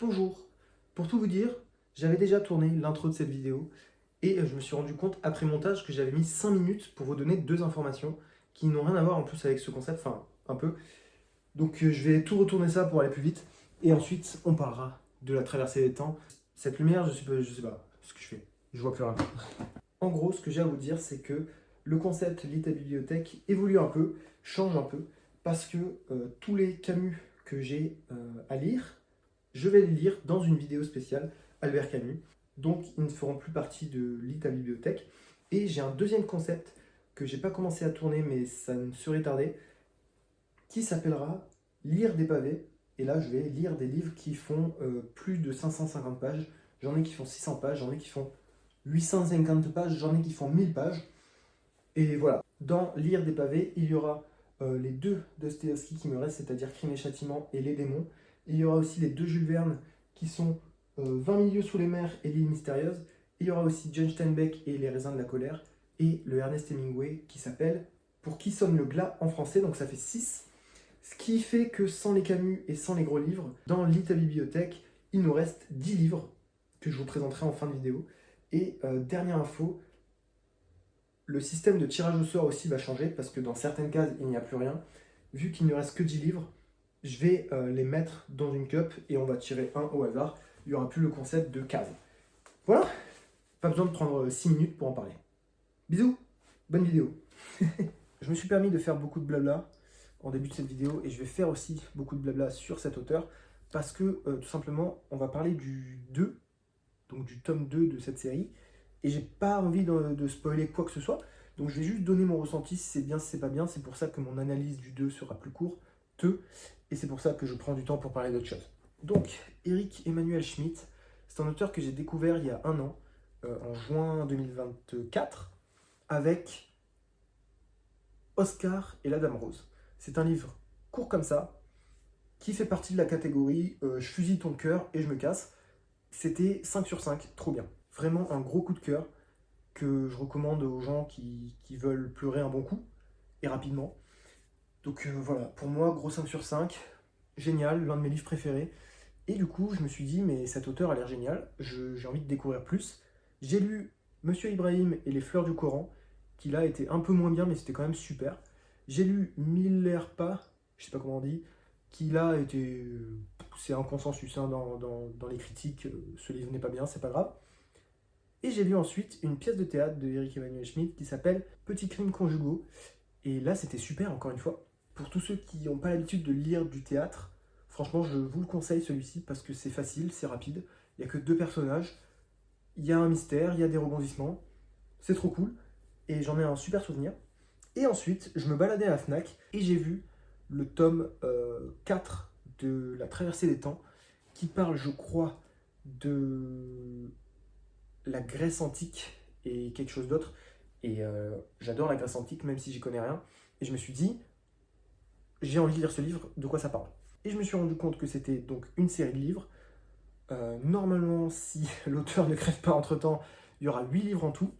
Bonjour, pour tout vous dire, j'avais déjà tourné l'intro de cette vidéo et je me suis rendu compte après montage que j'avais mis 5 minutes pour vous donner deux informations qui n'ont rien à voir en plus avec ce concept, enfin un peu. Donc je vais tout retourner ça pour aller plus vite et ensuite on parlera de la traversée des temps. Cette lumière, je sais pas ce que je fais, je vois plus rien. En gros, ce que j'ai à vous dire, c'est que le concept lit ta bibliothèque évolue un peu, change un peu, parce que tous les Camus que j'ai à lire, je vais les lire dans une vidéo spéciale Albert Camus. Donc, ils ne feront plus partie de Lit ta bibliothèque. Et j'ai un deuxième concept que j'ai pas commencé à tourner, mais ça ne serait tardé, qui s'appellera Lire des pavés. Et là, je vais lire des livres qui font plus de 550 pages. J'en ai qui font 600 pages, j'en ai qui font 850 pages, j'en ai qui font 1000 pages. Et voilà. Dans Lire des pavés, il y aura les deux Dostoïevski qui me restent, c'est-à-dire Crime et Châtiment et Les démons. Il y aura aussi les deux Jules Verne qui sont 20 milieux sous les mers et L'île mystérieuse. Il y aura aussi John Steinbeck et Les raisins de la colère. Et le Ernest Hemingway qui s'appelle Pour qui sonne le glas en français, donc ça fait 6. Ce qui fait que sans les Camus et sans les gros livres, dans Lit ta bibliothèque, il nous reste 10 livres que je vous présenterai en fin de vidéo. Et dernière info, le système de tirage au sort aussi va changer parce que dans certaines cases, il n'y a plus rien. Vu qu'il ne reste que 10 livres, je vais les mettre dans une cup et on va tirer un au hasard. Il n'y aura plus le concept de case. Voilà, pas besoin de prendre 6 minutes pour en parler. Bisous, bonne vidéo. Je me suis permis de faire beaucoup de blabla en début de cette vidéo et je vais faire aussi beaucoup de blabla sur cet auteur parce que tout simplement, on va parler du 2, donc du tome 2 de cette série. Et j'ai pas envie de spoiler quoi que ce soit. Donc je vais juste donner mon ressenti, si c'est bien, si c'est pas bien. C'est pour ça que mon analyse du 2 sera plus courte. Et c'est pour ça que je prends du temps pour parler d'autre chose. Donc, Eric Emmanuel Schmitt, c'est un auteur que j'ai découvert il y a un an, en juin 2024, avec Oscar et la Dame Rose. C'est un livre court comme ça, qui fait partie de la catégorie je fusille ton cœur et je me casse. C'était 5 sur 5, trop bien. Vraiment un gros coup de cœur que je recommande aux gens qui veulent pleurer un bon coup et rapidement. Donc voilà, pour moi, gros 5 sur 5, génial, l'un de mes livres préférés. Et du coup, je me suis dit, mais cet auteur a l'air génial, j'ai envie de découvrir plus. J'ai lu Monsieur Ibrahim et les fleurs du Coran, qui là était un peu moins bien, mais c'était quand même super. J'ai lu Miller pas, je sais pas comment on dit, qui là était... c'est un consensus hein, dans les critiques, ce livre n'est pas bien, c'est pas grave. Et j'ai lu ensuite une pièce de théâtre de Eric Emmanuel Schmitt qui s'appelle Petits crimes conjugaux. Et là, c'était super, encore une fois. Pour tous ceux qui n'ont pas l'habitude de lire du théâtre, franchement, je vous le conseille celui-ci parce que c'est facile, c'est rapide. Il n'y a que deux personnages, il y a un mystère, il y a des rebondissements. C'est trop cool. Et j'en ai un super souvenir. Et ensuite, je me baladais à la Fnac et j'ai vu le tome 4 de La traversée des temps qui parle, je crois, de la Grèce antique et quelque chose d'autre. Et j'adore la Grèce antique, même si j'y connais rien. Et je me suis dit, j'ai envie de lire ce livre, de quoi ça parle. Et je me suis rendu compte que c'était donc une série de livres. Normalement, si l'auteur ne crève pas entre-temps, il y aura 8 livres en tout.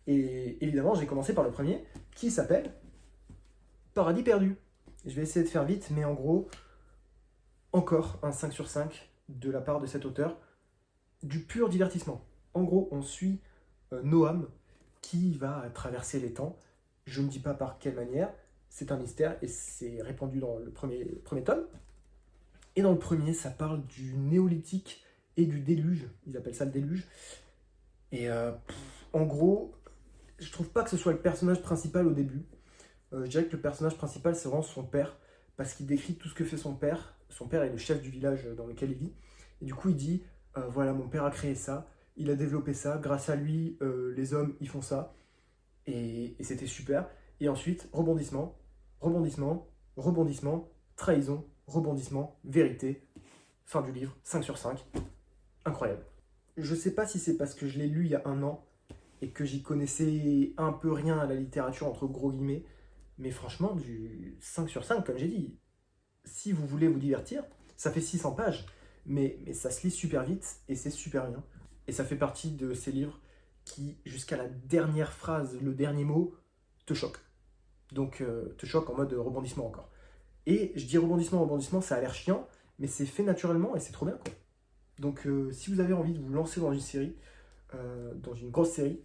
Et évidemment, j'ai commencé par le premier, qui s'appelle Paradis perdu. Je vais essayer de faire vite, mais en gros, encore un 5 sur 5 de la part de cet auteur. Du pur divertissement. En gros, on suit Noam qui va traverser les temps. Je ne dis pas par quelle manière, c'est un mystère et c'est répandu dans le premier tome. Et dans le premier, ça parle du néolithique et du déluge. Ils appellent ça le déluge. Et en gros, je trouve pas que ce soit le personnage principal au début. Je dirais que le personnage principal, c'est vraiment son père, parce qu'il décrit tout ce que fait son père. Son père est le chef du village dans lequel il vit. Et du coup, il dit, voilà, mon père a créé ça, il a développé ça, grâce à lui, les hommes, ils font ça. Et c'était super. Et ensuite, rebondissement, rebondissement, rebondissement, trahison, rebondissement, vérité. Fin du livre, 5 sur 5. Incroyable. Je sais pas si c'est parce que je l'ai lu il y a un an et que j'y connaissais un peu rien à la littérature, entre gros guillemets, mais franchement, du 5 sur 5, comme j'ai dit, si vous voulez vous divertir, ça fait 600 pages, mais ça se lit super vite et c'est super bien. Et ça fait partie de ces livres qui, jusqu'à la dernière phrase, le dernier mot, te choque. Donc, te choque en mode rebondissement encore. Et je dis rebondissement, rebondissement, ça a l'air chiant, mais c'est fait naturellement et c'est trop bien, quoi. Donc si vous avez envie de vous lancer dans une série, dans une grosse série,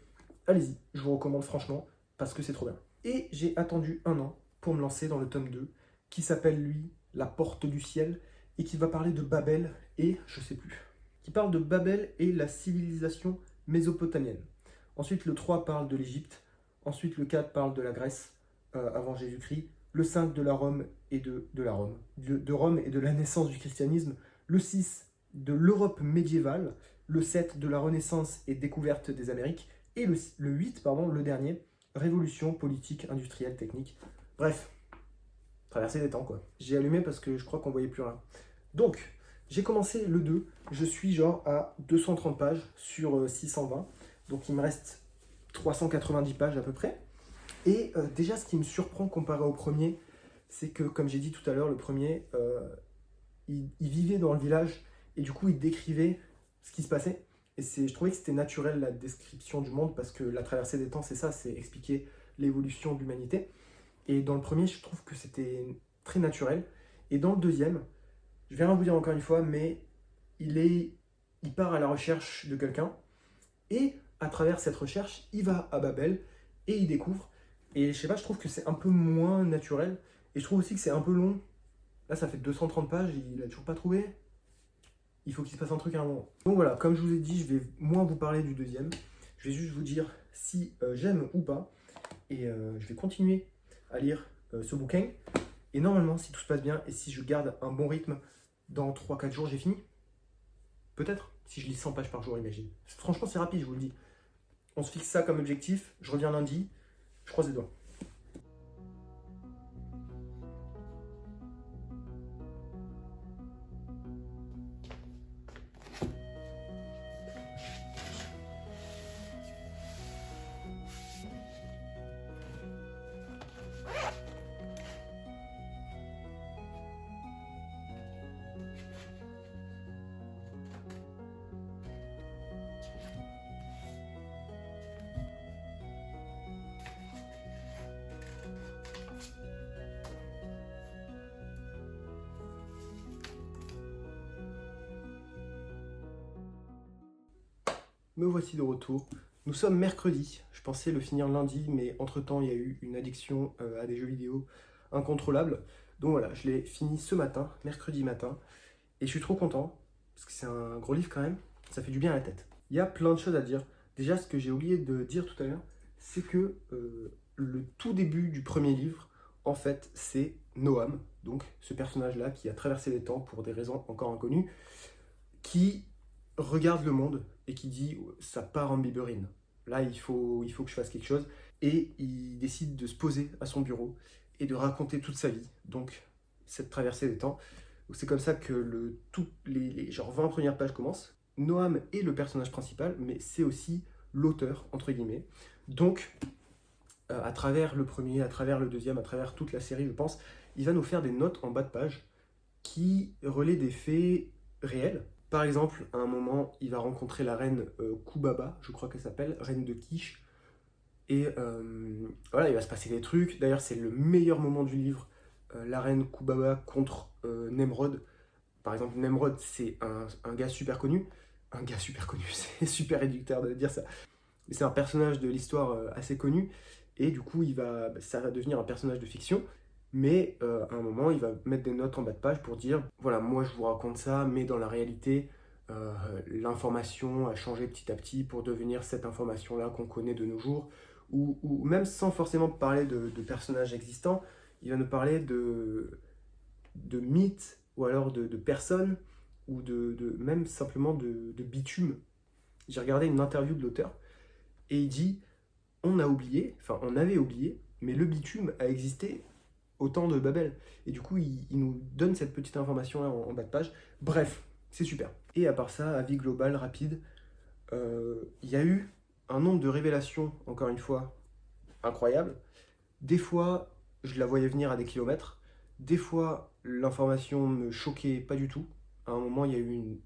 allez-y, je vous recommande franchement, parce que c'est trop bien. Et j'ai attendu 1 an pour me lancer dans le tome 2, qui s'appelle lui La Porte du Ciel, et qui va parler de Babel et je sais plus. Qui parle de Babel et la civilisation mésopotamienne. Ensuite le 3 parle de l'Égypte, ensuite le 4 parle de la Grèce, avant Jésus-Christ, le 5 de la Rome et de Rome et de la naissance du christianisme, le 6 de l'Europe médiévale, le 7 de la Renaissance et découverte des Amériques, et le 8, pardon, le dernier, révolution politique, industrielle, technique. Bref, traverser des temps quoi. J'ai allumé parce que je crois qu'on voyait plus rien. Donc, j'ai commencé le 2, je suis genre à 230 pages sur 620, donc il me reste 390 pages à peu près. Et déjà, ce qui me surprend comparé au premier, c'est que, comme j'ai dit tout à l'heure, le premier, il vivait dans le village et du coup, il décrivait ce qui se passait. Et je trouvais que c'était naturel la description du monde parce que la traversée des temps, c'est ça, c'est expliquer l'évolution de l'humanité. Et dans le premier, je trouve que c'était très naturel. Et dans le deuxième, je vais rien vous dire encore une fois, mais il part à la recherche de quelqu'un. Et à travers cette recherche, il va à Babel et il découvre. Et je sais pas, je trouve que c'est un peu moins naturel. Et je trouve aussi que c'est un peu long. Là, ça fait 230 pages, il a toujours pas trouvé. Il faut qu'il se passe un truc à un moment. Donc voilà, comme je vous ai dit, je vais moins vous parler du deuxième. Je vais juste vous dire si j'aime ou pas. Et je vais continuer à lire ce bouquin. Et normalement, si tout se passe bien et si je garde un bon rythme, dans 3-4 jours, j'ai fini. Peut-être, si je lis 100 pages par jour, imagine. Franchement, c'est rapide, je vous le dis. On se fixe ça comme objectif. Je reviens lundi. Je croise les doigts. Me voici de retour. Nous sommes mercredi. Je pensais le finir lundi, mais entre-temps, il y a eu une addiction à des jeux vidéo incontrôlable. Donc voilà, je l'ai fini ce matin, mercredi matin. Et je suis trop content, parce que c'est un gros livre quand même. Ça fait du bien à la tête. Il y a plein de choses à dire. Déjà, ce que j'ai oublié de dire tout à l'heure, c'est que le tout début du premier livre, en fait, c'est Noam, donc ce personnage-là qui a traversé les temps pour des raisons encore inconnues, qui regarde le monde et qui dit ça part en biberine. Là, il faut que je fasse quelque chose. Et il décide de se poser à son bureau et de raconter toute sa vie. Donc, cette traversée des temps. C'est comme ça que les genre 20 premières pages commencent. Noam est le personnage principal, mais c'est aussi l'auteur, entre guillemets. Donc, à travers le premier, à travers le deuxième, à travers toute la série, je pense, il va nous faire des notes en bas de page qui relaient des faits réels. Par exemple, à un moment, il va rencontrer la reine Kubaba, je crois qu'elle s'appelle, reine de Kish. Et voilà, il va se passer des trucs. D'ailleurs, c'est le meilleur moment du livre, la reine Kubaba contre Nemrod. Par exemple, Nemrod, c'est un gars super connu. Un gars super connu, c'est super réducteur de dire ça. Mais c'est un personnage de l'histoire assez connu. Et du coup, ça va devenir un personnage de fiction. Mais à un moment, il va mettre des notes en bas de page pour dire, voilà, moi je vous raconte ça, mais dans la réalité, l'information a changé petit à petit pour devenir cette information-là qu'on connaît de nos jours. Ou même sans forcément parler de personnages existants, il va nous parler de mythes, ou alors de personnes, ou même simplement de bitume. J'ai regardé une interview de l'auteur, et il dit, on avait oublié, mais le bitume a existé au temps de Babel. Et du coup, il nous donne cette petite information-là en bas de page. Bref, c'est super. Et à part ça, avis global, rapide, il y a eu un nombre de révélations, encore une fois, incroyable. Des fois, je la voyais venir à des kilomètres. Des fois, l'information me choquait pas du tout. À un moment, il y a eu une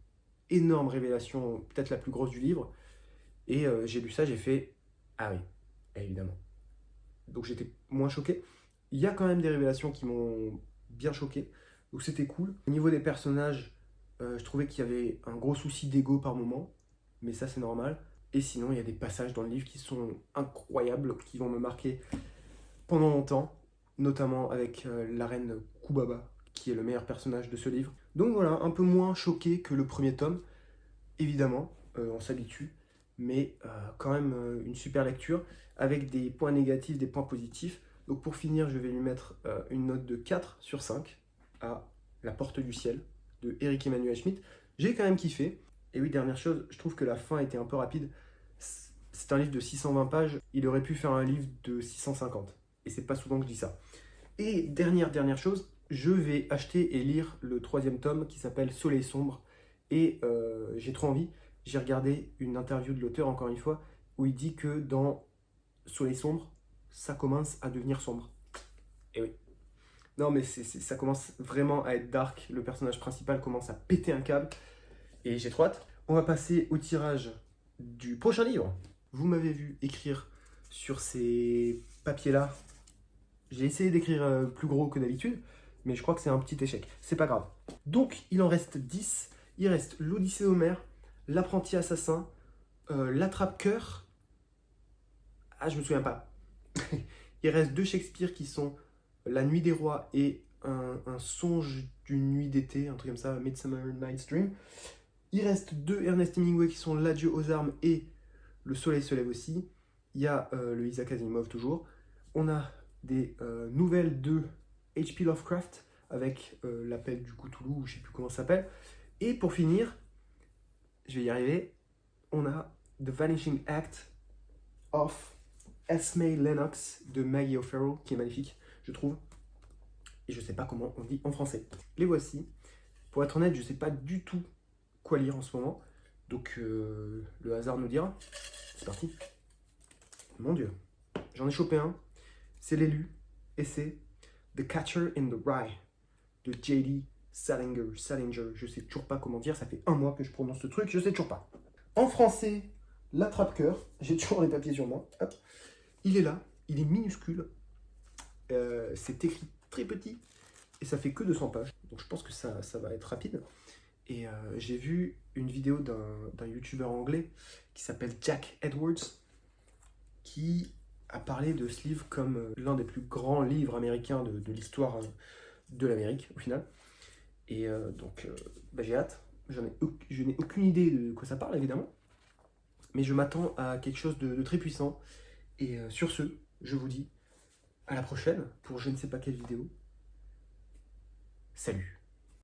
énorme révélation, peut-être la plus grosse du livre. Et j'ai lu ça, j'ai fait « Ah oui, évidemment ». Donc j'étais moins choqué. Il y a quand même des révélations qui m'ont bien choqué, donc c'était cool. Au niveau des personnages, Je trouvais qu'il y avait un gros souci d'ego par moment, mais ça c'est normal. Et sinon, il y a des passages dans le livre qui sont incroyables, qui vont me marquer pendant longtemps, notamment avec la reine Kubaba, qui est le meilleur personnage de ce livre. Donc voilà, un peu moins choqué que le premier tome, évidemment, on s'habitue, mais quand même une super lecture, avec des points négatifs, des points positifs. Donc pour finir, je vais lui mettre une note de 4 sur 5 à La Porte du Ciel de Eric Emmanuel Schmitt. J'ai quand même kiffé. Et oui, dernière chose, je trouve que la fin était un peu rapide. C'est un livre de 620 pages, il aurait pu faire un livre de 650. Et c'est pas souvent que je dis ça. Et dernière chose, je vais acheter et lire le 3e tome qui s'appelle Soleil sombre. Et j'ai trop envie. J'ai regardé une interview de l'auteur, encore une fois, où il dit que dans Soleil sombre, ça commence à devenir sombre. Et oui. Non, mais ça commence vraiment à être dark. Le personnage principal commence à péter un câble. Et j'ai trop hâte. On va passer au tirage du prochain livre. Vous m'avez vu écrire sur ces papiers-là. J'ai essayé d'écrire plus gros que d'habitude, mais je crois que c'est un petit échec. C'est pas grave. Donc, il en reste 10. Il reste l'Odyssée d'Homère, l'apprenti assassin, l'attrape-cœur. Ah, je me souviens pas. Il reste 2 Shakespeare qui sont La Nuit des Rois et un songe d'une nuit d'été, un truc comme ça, Midsummer Night's Dream. Il reste 2 Ernest Hemingway qui sont L'Adieu aux armes et Le Soleil se lève aussi. Il y a le Isaac Asimov toujours. On a des nouvelles de H.P. Lovecraft avec l'appel du Cthulhu, ou je sais plus comment ça s'appelle. Et pour finir, je vais y arriver, on a The Vanishing Act of Esme Lennox de Maggie O'Farrell, qui est magnifique, je trouve. Et je sais pas comment on dit en français. Les voici. Pour être honnête, je sais pas du tout quoi lire en ce moment. Donc le hasard nous dira. C'est parti. Mon Dieu. J'en ai chopé un. C'est l'élu. Et c'est The Catcher in the Rye de J.D. Salinger. Je sais toujours pas comment dire. Ça fait un mois que je prononce ce truc. Je sais toujours pas. En français, l'attrape-cœur. J'ai toujours les papiers sur moi. Hop. Il est là. Il est minuscule. C'est écrit très petit. Et ça fait que 200 pages. Donc je pense que ça va être rapide. Et j'ai vu une vidéo d'un youtubeur anglais qui s'appelle Jack Edwards, qui a parlé de ce livre comme l'un des plus grands livres américains de l'histoire de l'Amérique, au final. Et donc, j'ai hâte. Je n'ai aucune idée de quoi ça parle, évidemment. Mais je m'attends à quelque chose de très puissant. Et sur ce, je vous dis à la prochaine pour je ne sais pas quelle vidéo. Salut!